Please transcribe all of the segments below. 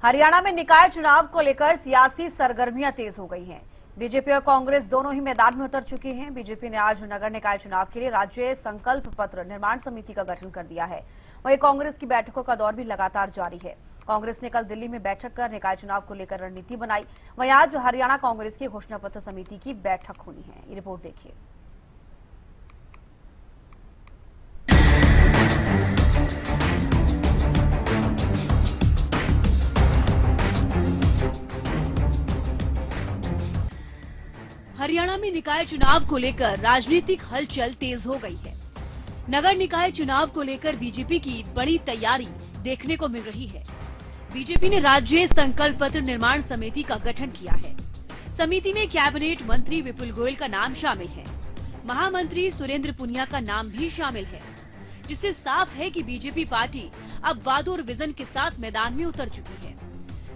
हरियाणा में निकाय चुनाव को लेकर सियासी सरगर्मियां तेज हो गई हैं। बीजेपी और कांग्रेस दोनों ही मैदान में उतर चुकी हैं। बीजेपी ने आज नगर निकाय चुनाव के लिए राज्य संकल्प पत्र निर्माण समिति का गठन कर दिया है। वहीं कांग्रेस की बैठकों का दौर भी लगातार जारी है। कांग्रेस ने कल दिल्ली में बैठक कर निकाय चुनाव को लेकर रणनीति बनाई। वहीं आज हरियाणा कांग्रेस की घोषणा पत्र समिति की बैठक होनी है। ये रिपोर्ट देखिए। हरियाणा में निकाय चुनाव को लेकर राजनीतिक हलचल तेज हो गई है। नगर निकाय चुनाव को लेकर बीजेपी की बड़ी तैयारी देखने को मिल रही है। बीजेपी ने राज्य संकल्प पत्र निर्माण समिति का गठन किया है। समिति में कैबिनेट मंत्री विपुल गोयल का नाम शामिल है। महामंत्री सुरेंद्र पुनिया का नाम भी शामिल है, जिससे साफ है कि बीजेपी पार्टी अब वादों और विजन के साथ मैदान में उतर चुकी है।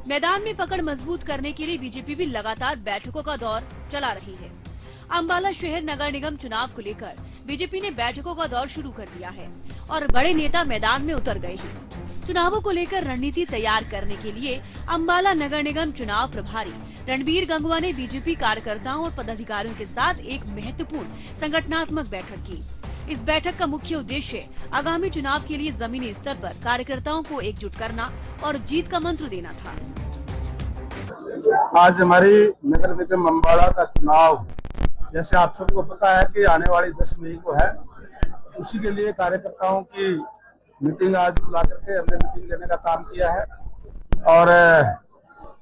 मैदान में पकड़ मजबूत करने के लिए बीजेपी भी लगातार बैठकों का दौर चला रही है। अंबाला शहर नगर निगम चुनाव को लेकर बीजेपी ने बैठकों का दौर शुरू कर दिया है और बड़े नेता मैदान में उतर गए हैं। चुनावों को लेकर रणनीति तैयार करने के लिए अंबाला नगर निगम चुनाव प्रभारी रणबीर गंगवा ने बीजेपी कार्यकर्ताओं और पदाधिकारियों के साथ एक महत्वपूर्ण संगठनात्मक बैठक की। इस बैठक का मुख्य उद्देश्य आगामी चुनाव के लिए जमीनी स्तर पर कार्यकर्ताओं को एकजुट करना और जीत का मंत्र देना था। आज हमारी नगर निगम अम्बाला का चुनाव, जैसे आप सबको पता है कि आने वाली 10 मई को है, उसी के लिए कार्यकर्ताओं की मीटिंग आज बुला करके हमने मीटिंग लेने का काम किया है। और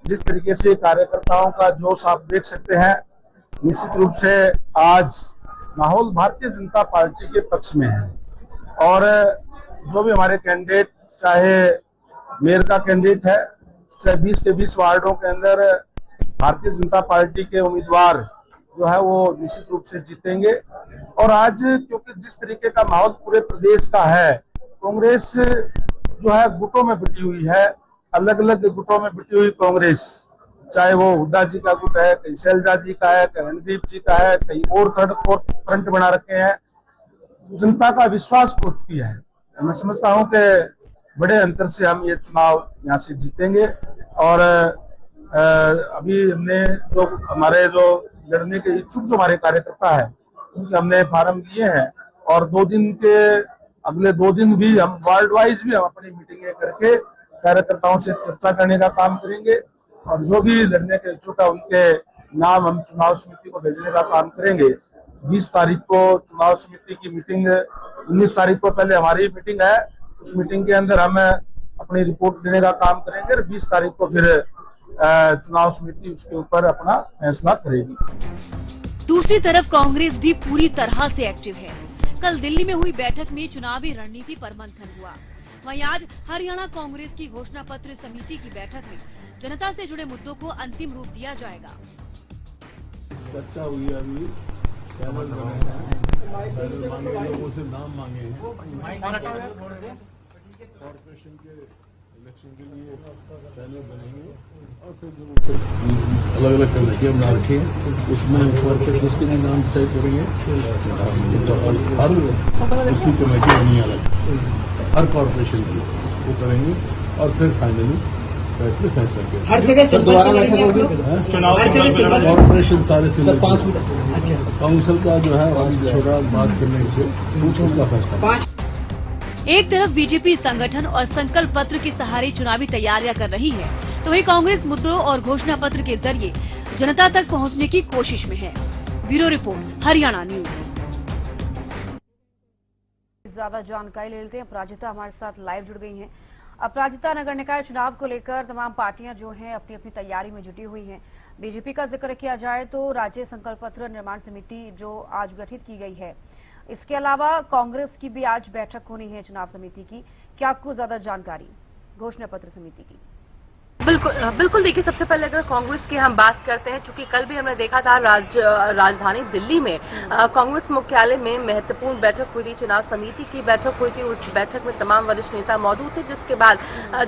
जिस तरीके से कार्यकर्ताओं का जोश आप देख सकते हैं, निश्चित रूप से आज माहौल भारतीय जनता पार्टी के पक्ष में है। और जो भी हमारे कैंडिडेट, चाहे मेयर का कैंडिडेट है, चाहे 20 के 20 वार्डों के अंदर भारतीय जनता पार्टी के उम्मीदवार जो है वो निश्चित रूप से जीतेंगे। और आज क्योंकि जिस तरीके का माहौल पूरे प्रदेश का है, कांग्रेस जो है गुटों में बटी हुई है, अलग अलग गुटों में बटी हुई कांग्रेस, चाहे वो हुड्डा जी का गुट है, कहीं शैलजा जी का है, कहीं रणदीप जी का है, कहीं और थर्ड फोर्थ फ्रंट बना रखे हैं। जनता का विश्वास खो चुकी है। मैं समझता हूं कि बड़े अंतर से हम ये चुनाव यहाँ से जीतेंगे। और अभी हमने जो हमारे जो लड़ने के इच्छुक जो हमारे कार्यकर्ता है, उनके हमने फार्म दिए हैं। और अगले 2 दिन भी हम वार्ड वाइज भी हम अपनी मीटिंगें करके कार्यकर्ताओं से चर्चा करने का काम करेंगे। और जो भी लड़ने के इच्छुक है उनके नाम हम चुनाव समिति को भेजने का काम करेंगे। 20 तारीख को चुनाव समिति की मीटिंग, 19 तारीख को पहले हमारी मीटिंग है। उस मीटिंग के अंदर हम अपनी रिपोर्ट देने का काम करेंगे और 20 तारीख को फिर चुनाव समिति उसके ऊपर अपना फैसला करेगी। दूसरी तरफ कांग्रेस भी पूरी तरह से एक्टिव है। कल दिल्ली में हुई बैठक में चुनावी रणनीति पर मंथन हुआ। वहीं आज हरियाणा कांग्रेस की घोषणा पत्र समिति की बैठक में जनता से जुड़े मुद्दों को अंतिम रूप दिया जाएगा। चर्चा हुई है, अभी कैमल बने हैं, लोगों से नाम मांगे हैं। कॉर्पोरेशन के इलेक्शन के लिए पैनल बनेंगे और फिर अलग अलग कमेटियां बना रखी हैं, उसमें ऊपर जिसके भी नाम तय करेंगे हर उसकी कमेटी बनी अलग, हर कॉर्पोरेशन की वो करेंगे और फिर फाइनली फैसला किया। हर जगह से दोबारा बैठक होगी, चुनाव कॉर्पोरेशन सारे से 5 काउंसिल का जो है छोटा बात करने से पूछने का फैसला। एक तरफ बीजेपी संगठन और संकल्प पत्र के सहारे चुनावी तैयारियां कर रही है, तो वहीं कांग्रेस मुद्दों और घोषणा पत्र के जरिए जनता तक पहुंचने की कोशिश में है। Bureau report, Haryana news. ज्यादा जानकारी ले लेते हैं। अपराजिता हमारे साथ लाइव जुड़ गई हैं। अपराजिता, नगर निकाय चुनाव को लेकर तमाम पार्टियां जो हैं अपनी अपनी तैयारी में जुटी हुई हैं। बीजेपी का जिक्र किया जाए तो राज्य संकल्प पत्र निर्माण समिति जो आज गठित की गई है, इसके अलावा कांग्रेस की भी आज बैठक होनी है चुनाव समिति की। क्या आपको ज्यादा जानकारी घोषणा पत्र समिति की? बिल्कुल देखिए, सबसे पहले अगर कांग्रेस की हम बात करते हैं, चूंकि कल भी हमने देखा था राजधानी दिल्ली में कांग्रेस मुख्यालय में महत्वपूर्ण बैठक हुई थी, चुनाव समिति की बैठक हुई थी। उस बैठक में तमाम वरिष्ठ नेता मौजूद थे, जिसके बाद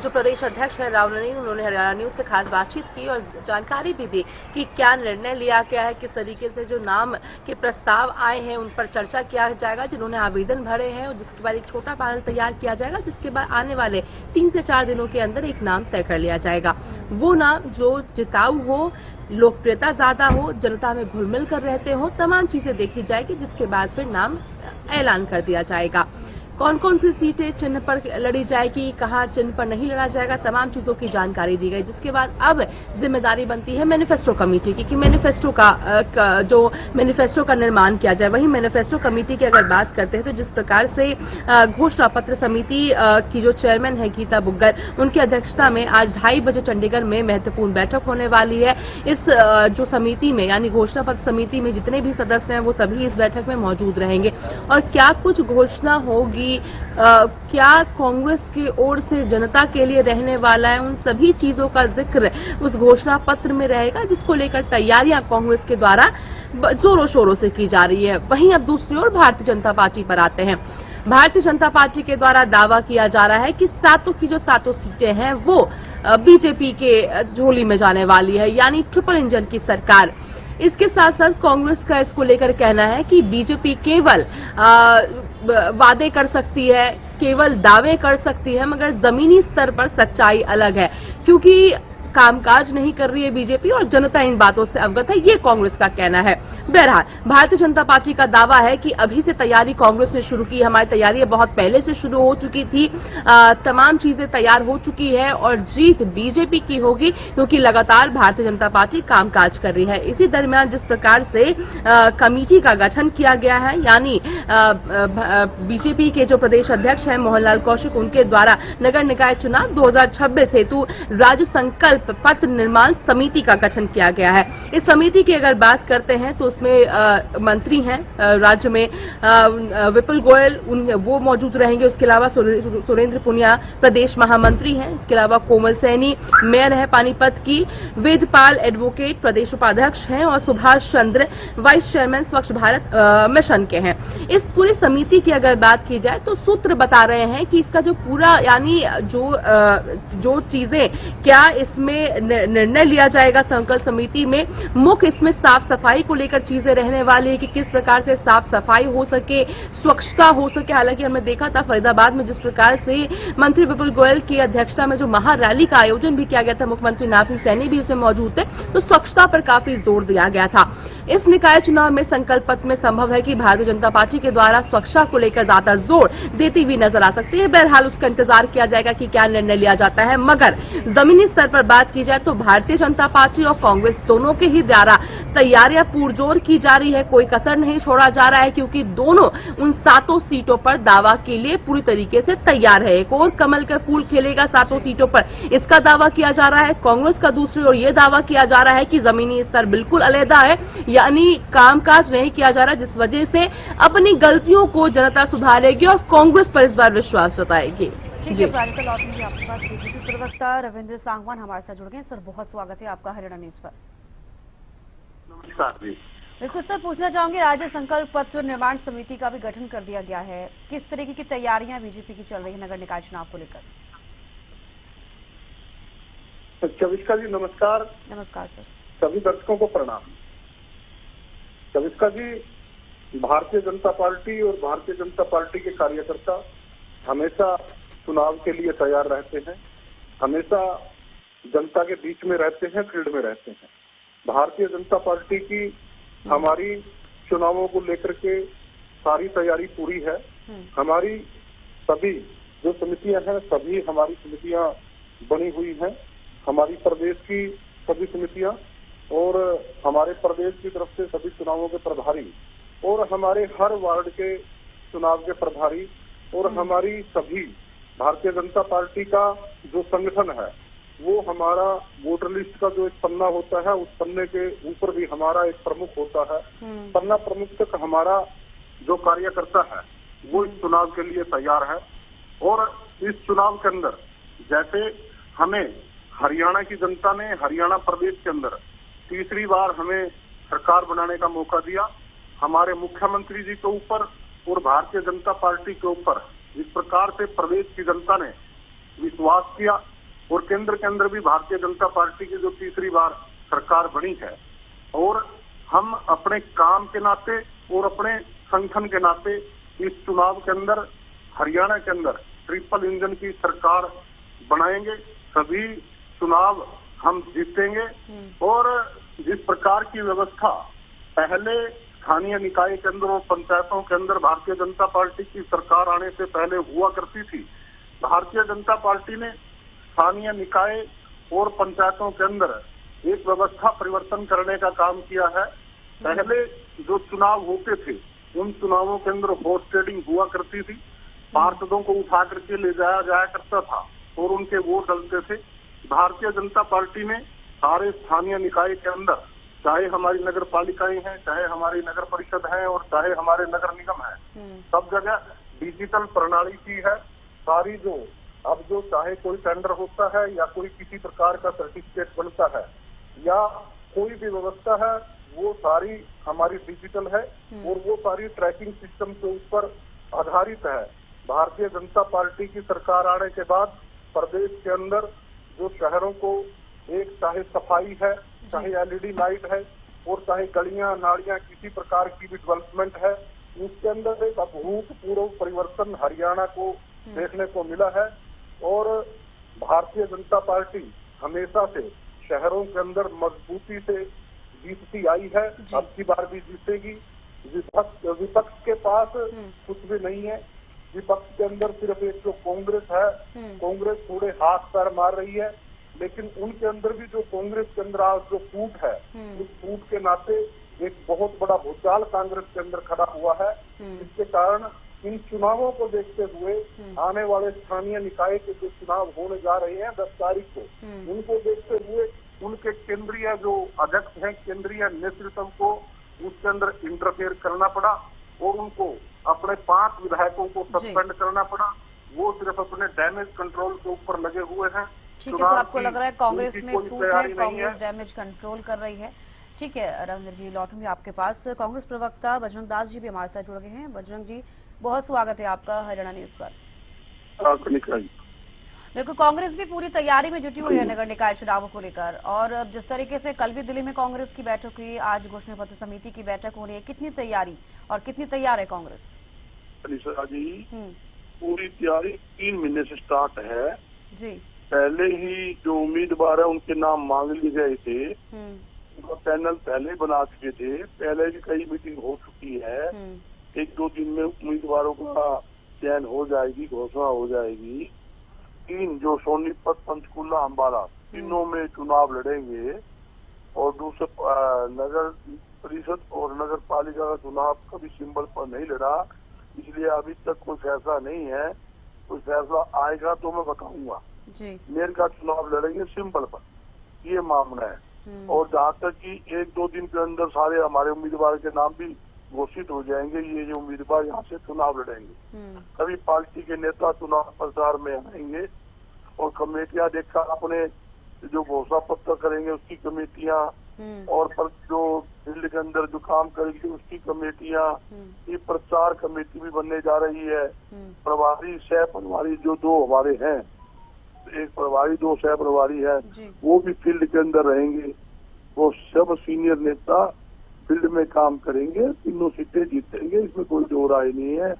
जो प्रदेश अध्यक्ष है राहुल गांधी, उन्होंने हरियाणा न्यूज से खास बातचीत की और जानकारी भी दी कि क्या निर्णय लिया गया है, किस तरीके से जो नाम के प्रस्ताव आए हैं उन पर चर्चा किया जाएगा, जिन्होंने आवेदन भरे हैं, और जिसके बाद एक छोटा पैनल तैयार किया जाएगा, जिसके बाद आने वाले 3 से 4 दिनों के अंदर एक नाम तय कर लिया जाएगा। जाएगा। वो नाम जो जिताऊ हो, लोकप्रियता ज्यादा हो, जनता में घुल मिल कर रहते हो, तमाम चीजें देखी जाएगी, जिसके बाद फिर नाम ऐलान कर दिया जाएगा। कौन कौन सी सीटें चिन्ह पर लड़ी जाएगी, कहाँ चिन्ह पर नहीं लड़ा जाएगा, तमाम चीजों की जानकारी दी गई। जिसके बाद अब जिम्मेदारी बनती है मैनिफेस्टो कमेटी की कि मैनिफेस्टो का निर्माण किया जाए। वहीं मैनिफेस्टो कमेटी की अगर बात करते हैं तो जिस प्रकार से घोषणा पत्र समिति की जो चेयरमैन है गीता बुग्गल, उनकी अध्यक्षता में आज 2:30 बजे चंडीगढ़ में महत्वपूर्ण बैठक होने वाली है। इस जो समिति में यानी घोषणा पत्र समिति में जितने भी सदस्य हैं वो सभी इस बैठक में मौजूद रहेंगे। और क्या कुछ घोषणा होगी, क्या कांग्रेस की ओर से जनता के लिए रहने वाला है, उन सभी चीजों का जिक्र उस घोषणा पत्र में रहेगा, जिसको लेकर तैयारियां कांग्रेस के द्वारा जोरों शोरों से की जा रही है। वहीं अब दूसरी ओर भारतीय जनता पार्टी पर आते हैं। भारतीय जनता पार्टी के द्वारा दावा किया जा रहा है कि सातों की जो सातों सीटें हैं वो बीजेपी के झोली में जाने वाली है, यानी ट्रिपल इंजन की सरकार। इसके साथ साथ कांग्रेस का इसको लेकर कहना है कि बीजेपी केवल वादे कर सकती है, केवल दावे कर सकती है, मगर जमीनी स्तर पर सच्चाई अलग है, क्योंकि कामकाज नहीं कर रही है बीजेपी और जनता इन बातों से अवगत है, ये कांग्रेस का कहना है। बहरहाल भारतीय जनता पार्टी का दावा है कि अभी से तैयारी कांग्रेस ने शुरू की, हमारी तैयारी बहुत पहले से शुरू हो चुकी थी, तमाम चीजें तैयार हो चुकी है और जीत बीजेपी की होगी, क्योंकि लगातार भारतीय जनता पार्टी कामकाज कर रही है। इसी दरमियान जिस प्रकार से कमेटी का गठन किया गया है, यानी बीजेपी के जो प्रदेश अध्यक्ष है मोहनलाल कौशिक, उनके द्वारा नगर निकाय चुनाव 2026 हेतु राज्य संकल्प पत्र निर्माण समिति का गठन किया गया है। इस समिति की अगर बात करते हैं तो उसमें मंत्री हैं राज्य में विपुल गोयल, वो मौजूद रहेंगे। उसके अलावा सुरेंद्र पुनिया प्रदेश महामंत्री हैं। इसके अलावा कोमल सैनी मेयर है पानीपत की, वेदपाल एडवोकेट प्रदेश उपाध्यक्ष हैं और सुभाष चंद्र वाइस चेयरमैन स्वच्छ भारत मिशन के हैं। इस पूरी समिति की अगर बात की जाए तो सूत्र बता रहे हैं कि इसका जो पूरा यानी जो चीजें क्या इसमें निर्णय लिया जाएगा संकल्प समिति में, मुख्य इसमें साफ सफाई को लेकर चीजें रहने वाली है कि किस प्रकार से साफ सफाई हो सके, स्वच्छता हो सके। हालांकि हमने देखा था फरीदाबाद में जिस प्रकार से मंत्री विपुल गोयल की अध्यक्षता में जो महारैली का आयोजन भी किया गया था, मुख्यमंत्री नाथ सिंह सैनी भी उसमें मौजूद थे, तो स्वच्छता पर काफी जोर दिया गया था। इस निकाय चुनाव में संकल्प पत्र में संभव है कि भारतीय जनता पार्टी के द्वारा स्वच्छता को लेकर ज्यादा जोर देती हुई नजर आ सकती है। बहरहाल उसका इंतजार किया जाएगा कि क्या निर्णय लिया जाता है, मगर जमीनी स्तर पर बात की जाए तो भारतीय जनता पार्टी और कांग्रेस दोनों के ही द्वारा तैयारियां पुरजोर की जा रही है, कोई कसर नहीं छोड़ा जा रहा है, क्योंकि दोनों उन सातों सीटों पर दावा के लिए पूरी तरीके से तैयार है। एक और कमल का फूल खेलेगा सातों सीटों पर, इसका दावा किया जा रहा है। कांग्रेस का दूसरी ओर यह दावा किया जा रहा है कि जमीनी स्तर बिल्कुल अलग है, यानी कामकाज नहीं किया जा रहा, जिस वजह से अपनी गलतियों को जनता सुधारेगी और कांग्रेस पर इस बार विश्वास जताएगी। ठीक है, प्रारिता लौटेंगे आपके पास। बीजेपी प्रवक्ता रविंद्र सांगवान हमारे साथ जुड़ गए। सर बहुत स्वागत है आपका हरियाणा न्यूज पर। नमस्कार जी। बिल्कुल सर, पूछना चाहूंगी, राज्य संकल्प पत्र निर्माण समिति का भी गठन कर दिया गया है, किस तरीके की तैयारियां बीजेपी की चल रही है नगर निकाय चुनाव को लेकर? चविष्का जी नमस्कार। नमस्कार सर। सभी दर्शकों को प्रणाम। चविष्का जी, भारतीय जनता पार्टी और भारतीय जनता पार्टी के कार्यकर्ता हमेशा चुनाव के लिए तैयार रहते हैं, हमेशा जनता के बीच में रहते हैं, फील्ड में रहते हैं। भारतीय जनता पार्टी की हमारी चुनावों को लेकर के सारी तैयारी पूरी है। हमारी सभी जो समितियां हैं, सभी हमारी समितियां बनी हुई हैं। हमारी प्रदेश की सभी समितियां और हमारे प्रदेश की तरफ से सभी चुनावों के प्रभारी और हमारे हर वार्ड के चुनाव के प्रभारी और हमारी सभी भारतीय जनता पार्टी का जो संगठन है, वो हमारा वोटर लिस्ट का जो एक पन्ना होता है, उस पन्ने के ऊपर भी हमारा एक प्रमुख होता है। पन्ना प्रमुख तक हमारा जो कार्यकर्ता है वो इस चुनाव के लिए तैयार है। और इस चुनाव के अंदर जैसे हमें हरियाणा की जनता ने हरियाणा प्रदेश के अंदर तीसरी बार हमें सरकार बनाने का मौका दिया, हमारे मुख्यमंत्री जी के ऊपर और भारतीय जनता पार्टी के ऊपर जिस प्रकार से प्रदेश की जनता ने विश्वास किया और केंद्र के अंदर भी भारतीय जनता पार्टी की जो तीसरी बार सरकार बनी है, और हम अपने काम के नाते और अपने संगठन के नाते इस चुनाव के अंदर हरियाणा के अंदर ट्रिपल इंजन की सरकार बनाएंगे। सभी चुनाव हम जीतेंगे। और जिस प्रकार की व्यवस्था पहले स्थानीय निकाय के अंदर और पंचायतों के अंदर भारतीय जनता पार्टी की सरकार आने से पहले हुआ करती थी, भारतीय जनता पार्टी ने स्थानीय निकाय और पंचायतों के अंदर एक व्यवस्था परिवर्तन करने का काम किया है। पहले जो चुनाव होते थे उन चुनावों के अंदर हॉर्स ट्रेडिंग हुआ करती थी, पार्षदों को उठा करके ले जाया करता था और उनके वोट डलते थे। भारतीय जनता पार्टी ने सारे स्थानीय निकाय के अंदर, चाहे हमारी नगर पालिकाएं हैं, चाहे हमारी नगर परिषद है और चाहे हमारे नगर निगम है, सब जगह डिजिटल प्रणाली की है। सारी जो चाहे कोई टेंडर होता है या कोई किसी प्रकार का सर्टिफिकेट बनता है या कोई भी व्यवस्था है, वो सारी हमारी डिजिटल है और वो सारी ट्रैकिंग सिस्टम के ऊपर आधारित है। भारतीय जनता पार्टी की सरकार आने के बाद प्रदेश के अंदर जो शहरों को एक चाहे सफाई है, चाहे एलईडी लाइट है और चाहे गलियां नालियां किसी प्रकार की भी डेवलपमेंट है, उसके अंदर एक अभूतपूर्व परिवर्तन हरियाणा को देखने को मिला है। और भारतीय जनता पार्टी हमेशा से शहरों के अंदर मजबूती से जीतती आई है, अब की बार भी जीतेगी। विपक्ष के पास कुछ भी नहीं है, विपक्ष के अंदर सिर्फ एक जो कांग्रेस है, कांग्रेस थोड़े हाथ पैर मार रही है, लेकिन उनके अंदर भी जो कांग्रेस के अंदर आज जो फूट है, उस फूट के नाते एक बहुत बड़ा भूचाल कांग्रेस के अंदर खड़ा हुआ है। इसके कारण इन चुनावों को देखते हुए आने वाले स्थानीय निकाय के जो चुनाव होने जा रहे हैं 10 तारीख को, उनको देखते हुए उनके केंद्रीय जो अध्यक्ष हैं, केंद्रीय नेतृत्व को उसके अंदर इंटरफेयर करना पड़ा और उनको अपने 5 विधायकों को सस्पेंड करना पड़ा। वो सिर्फ अपने डैमेज कंट्रोल के ऊपर लगे हुए हैं। ठीक है, तो आपको लग रहा है कांग्रेस में फूट है, कांग्रेस डैमेज कंट्रोल कर रही है। ठीक है रविंद्र जी, लौटूंगी आपके पास। कांग्रेस प्रवक्ता बजरंग दास जी भी हमारे साथ जुड़ गए हैं। बजरंग जी, बहुत स्वागत है आपका हरियाणा न्यूज पर। बिल्कुल, कांग्रेस भी पूरी तैयारी में जुटी हुई है नगर निकाय चुनावों को लेकर, और जिस तरीके से कल भी दिल्ली में कांग्रेस की बैठक हुई, आज घोषणा पत्र समिति की बैठक हो रही है, कितनी तैयारी और कितनी तैयार है कांग्रेस? जी, पूरी तैयारी 3 महीने से स्टार्ट है जी। पहले ही जो उम्मीदवार है उनके नाम मांग लिए गए थे, उनका पैनल पहले ही बना चुके थे, पहले भी कई मीटिंग हो चुकी है। 1-2 दिन में उम्मीदवारों का चयन हो जाएगी, घोषणा हो जाएगी। 3 जो सोनीपत, पंचकूला, अम्बाला, तीनों में चुनाव लड़ेंगे और दूसरे नगर परिषद और नगर पालिका का चुनाव कभी सिंबल पर नहीं लड़ा, इसलिए अभी तक कोई फैसला नहीं है। कोई फैसला आएगा तो मैं बताऊंगा। मेयर का चुनाव लड़ेंगे सिंबल पर, ये मामला है। और जहाँ तक कि 1-2 दिन के अंदर सारे हमारे उम्मीदवार के नाम भी घोषित हो जाएंगे। ये जो उम्मीदवार यहाँ से चुनाव लड़ेंगे, सभी पार्टी के नेता चुनाव प्रचार में आएंगे और कमेटियां देखकर अपने जो घोषणा पत्र करेंगे उसकी कमेटियां और पर जो फील्ड के अंदर जो काम करेगी उसकी कमेटियां, ये प्रचार कमेटी भी बनने जा रही है। प्रभारी, सह प्रभारी जो 2 हमारे हैं, एक प्रभारी 2 सह प्रभारी है, वो भी फील्ड के अंदर रहेंगे। वो सब सीनियर नेता फील्ड में काम करेंगे, तीनों सीटें जीतेंगे, इसमें कोई दो राय नहीं है।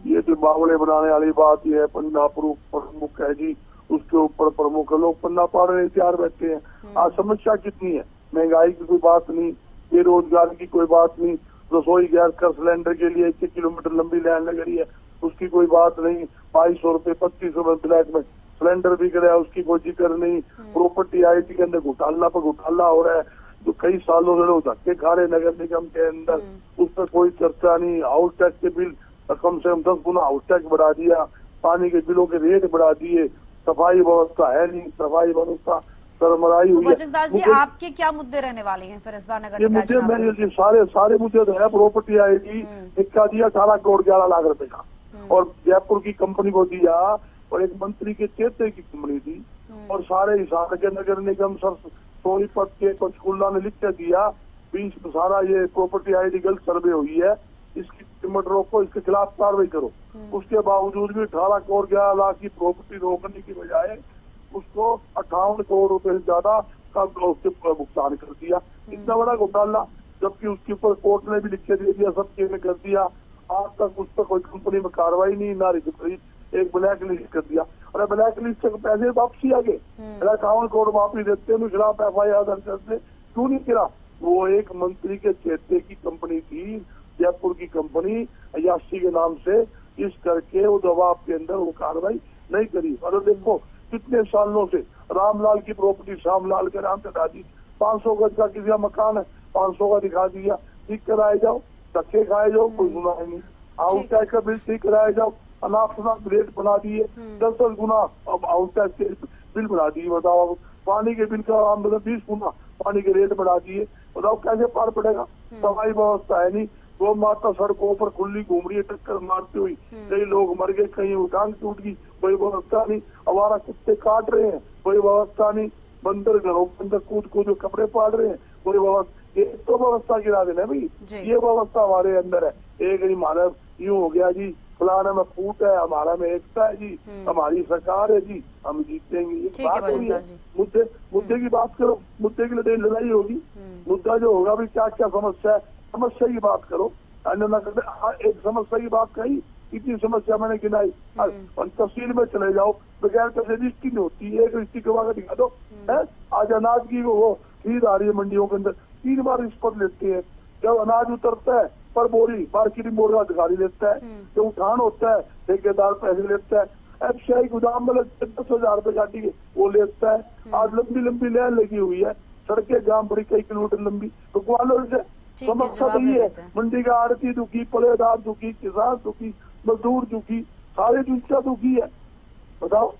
ये जो बावड़े बनाने वाली बात ये है, पन्ना प्रमुख है जी, उसके ऊपर प्रमुख लोग पन्ना पाड़ रहे तैयार बैठे हैं। आज समस्या कितनी है, महंगाई की कोई बात नहीं, बेरोजगार की कोई बात नहीं, रसोई गैस का सिलेंडर के लिए 1 किलोमीटर लंबी लाइन लग रही है, उसकी कोई बात नहीं। 2200 रुपए 2500 रुपए ब्लैक में सिलेंडर बिक रहा है, उसकी कोई जिक्र नहीं। प्रॉपर्टी आईटी के अंदर घोटाला पर घोटाला हो रहा है, जो कई सालों से लोग धक्के खा रहे नगर निगम के अंदर, उस पर कोई चर्चा नहीं। हाउस टैक्स के बिल कम से कम 10 गुना हाउस टैक्स बढ़ा दिया, पानी के बिलों के रेट बढ़ा दिए, सफाई व्यवस्था है नहीं, सफाई व्यवस्था सरमराई हुई है। बजरंग दास जी, आपके क्या मुद्दे रहने वाले हैं फिर इस बार नगर ये मुद्दे मैं सारे मुद्दे तो है। प्रॉपर्टी आएगी, सिक्का दिया 18 करोड़ 11 लाख रुपए का, और जयपुर की कंपनी को दिया, और एक मंत्री के चेते की कंपनी दी, और सारे हिसाब के नगर निगम सब सोनीपत के पंचकूला ने लिख के दिया 20 सारा ये प्रॉपर्टी आईडी गलत सर्वे हुई है, इसकी कीमत रोको, इसके खिलाफ कार्रवाई करो। उसके बावजूद भी 18 करोड़ 11 लाख की प्रॉपर्टी रोकने की बजाय उसको 58 करोड़ रुपए से ज्यादा का उसके भुगतान कर दिया। इतना बड़ा घोटाला, जबकि उसके ऊपर कोर्ट ने भी लिख के दे दिया, सब चीजें कर दिया। आज तक उस पर कोई कंपनी में कार्रवाई नहीं, ना रिकवरी, एक ब्लैक लिस्ट कर दिया। अरे ब्लैक लिस्ट से पैसे वापसी आ गए, 51 करोड़ वापस देते हैं, खिलाफ FIR दर्ज करते, क्यों नहीं किया? वो एक मंत्री के चेते की कंपनी थी, जयपुर की कंपनी अयाशी के नाम से, इस करके वो दबाव के अंदर वो कार्रवाई नहीं करी। और देखो कितने सालों से रामलाल की प्रॉपर्टी श्यामलाल के नाम चढ़ा दी, 500 गज का किसी का मकान है, 500 का दिखा दिया, ठीक कराए जाओ, धक्के खाए जाओ, कोई सुनाई नहीं। हाउस टैक्स का बिल ठीक कराए जाओ, अनाप शनाप रेट बना दिए, 10-10 गुना अब हाउस टैक्स के बिल बढ़ा दिए। बताओ अब पानी के बिल का 20 गुना पानी के रेट बढ़ा दिए, बताओ कैसे पार पड़ेगा? सफाई व्यवस्था है नहीं, गौ माता सड़कों पर खुली घूम रही है टक्कर मारती हुई, कई लोग मर गए, कहीं टांग टूट गई, कोई व्यवस्था नहीं। आवारा कुत्ते काट रहे हैं, कोई व्यवस्था नहीं। बंदर घरों के अंदर कूद कूद जो कपड़े पाड़ रहे हैं, कोई व्यवस्था, ये तो व्यवस्था गिरा देना भाई, ये व्यवस्था हमारे अंदर है। एक ही हमारा यूं हो गया जी, फलाना में फूट है, हमारा में एकता है जी, हमारी सरकार है जी, हम जीतेंगे, ये बात हो रही है। मुद्दे की बात करो, मुद्दे की लड़ाई होगी, मुद्दा जो होगा भाई क्या क्या समस्या है, समस्या की बात करो। एक समस्या की बात कही, इतनी समस्या मैंने गिनाई, और तफसील में चले जाओ, बगैर पैसे की नहीं होती, एक रिश्ती करवा कर दिखा दो है। आज अनाज की वो खरीद आ रही है मंडियों के अंदर, 3 बार रिश्वत लेते हैं। जब अनाज उतरता है पर बोरी मार्केटिंग बोर्ड का अधिकारी लेता है, जो उठान होता है ठेकेदार पैसे लेता है, FCI गोदाम में 10,000 रुपए गाड़ी के वो लेता है। आज लंबी लंबी लाइन लगी हुई है, सड़कें जाम पड़ी कई किलोमीटर लंबी, तो ग्वालों से समस्या तो ये है, मंडी का आड़ती दुखी, पलेदार दुखी, किसान दुखी, मजदूर दुखी, सारे जनता दुखी है। बताओ।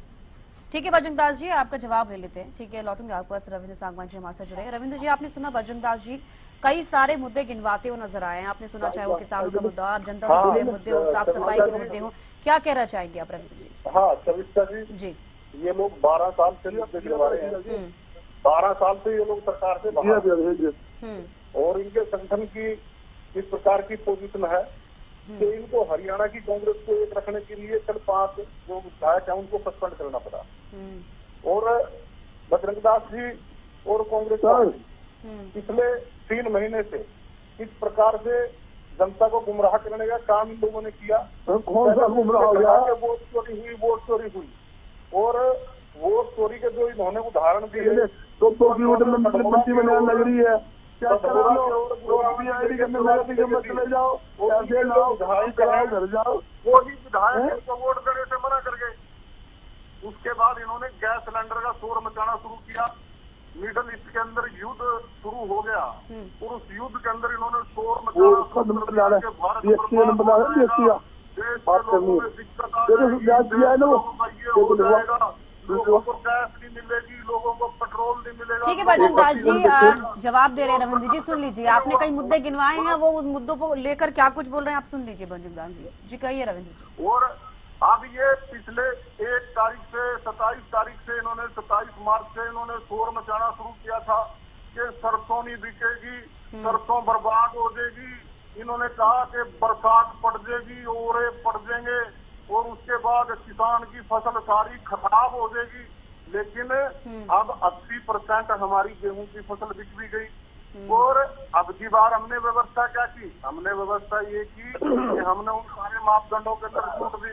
ठीक है बजरंग दास जी, आपका जवाब ले लेते हैं। ठीक है, लौटूंगे आपके पास। रविंद्र सांगवान जी हमारे साथ जुड़े हैं। रविंद्र जी, आपने सुना बजरंग दास जी कई सारे मुद्दे गिनवाते हुए नजर आए हैं। आपने सुना चाहे वो किसानों का मुद्दा और जनता से जुड़े मुद्दे हो, साफ सफाई के मुद्दे हो, क्या कहना चाहेंगे आप रविंद्र जी? हाँ सविता जी, ये लोग 12 साल से गिनवा रहे हैं, 12 साल से ये लोग सरकार से बाहर, और इनके संगठन की इस प्रकार की पोजीशन है कि इनको हरियाणा की कांग्रेस को एक रखने के लिए कल 5 जो विधायक है उनको सस्पेंड करना पड़ा। और बजरंग दास जी और कांग्रेस पिछले 3 महीने से इस प्रकार से जनता को गुमराह करने का काम इन लोगों ने किया। कौन सा गुमराह हो गया? वोट चोरी हुई, और वोट चोरी के जो इन्होंने उदाहरण दिए, तो मंडी में लग रही है, क्या करा लो, चले जाओ, पैसे लाओ, घर जाओ, वो ही विधायक को वोट देने से मना कर गए। उसके बाद इन्होंने गैस सिलेंडर का शोर मचाना शुरू किया, मिडल ईस्ट के अंदर युद्ध शुरू हो गया, और उस युद्ध के अंदर इन्होंने शोर मचाना शुरू कर दिया। देश के लोगों में दिक्कत आ रही, लोगों को गैस नहीं मिलेगी, लोगों को पेट्रोल नहीं मिलेगा। ठीक है बजरंग दास जी, जवाब दे रहे हैं रविंद्र जी, सुन लीजिए। आपने कई मुद्दे गिनवाए हैं, वो उस मुद्दों को लेकर क्या कुछ बोल रहे हैं आप सुन लीजिए बजरंग दास जी। जी कहिए रविंद्र जी। और अब ये पिछले 1 तारीख से 27 तारीख से इन्होंने 27 मार्च से इन्होंने शोर मचाना शुरू किया था कि सरसों नहीं बिकेगी, सरसों बर्बाद हो जाएगी। इन्होंने कहा कि बरसात पड़ जाएगी, ओले पड़ जाएंगे, और उसके बाद किसान की फसल सारी खराब हो जाएगी। लेकिन अब 80% हमारी गेहूं की फसल बिक भी गई। और अब की बार हमने व्यवस्था क्या की? हमने व्यवस्था ये की कि हमने उन सारे मापदंडों के अंदर छूट दी,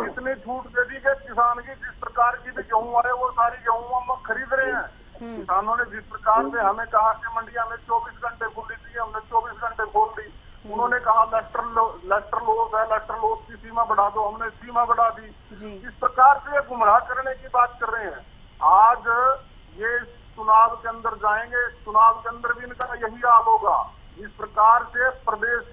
इतनी छूट दे दी कि किसान की जिस प्रकार की भी गेहूं आए वो सारी गेहूं हम खरीद रहे हैं। किसानों ने जिस प्रकार से हमें कहा कि मंडियां में 24 घंटे खुली थी, हमने 24 घंटे खोल दी। उन्होंने कहा लेस्टर लॉस की सीमा बढ़ा दो, हमने सीमा बढ़ा दी। इस प्रकार से गुमराह करने की बात कर रहे हैं। आज ये चुनाव के अंदर जाएंगे, चुनाव के अंदर भी इनका यही हाल होगा। इस प्रकार से प्रदेश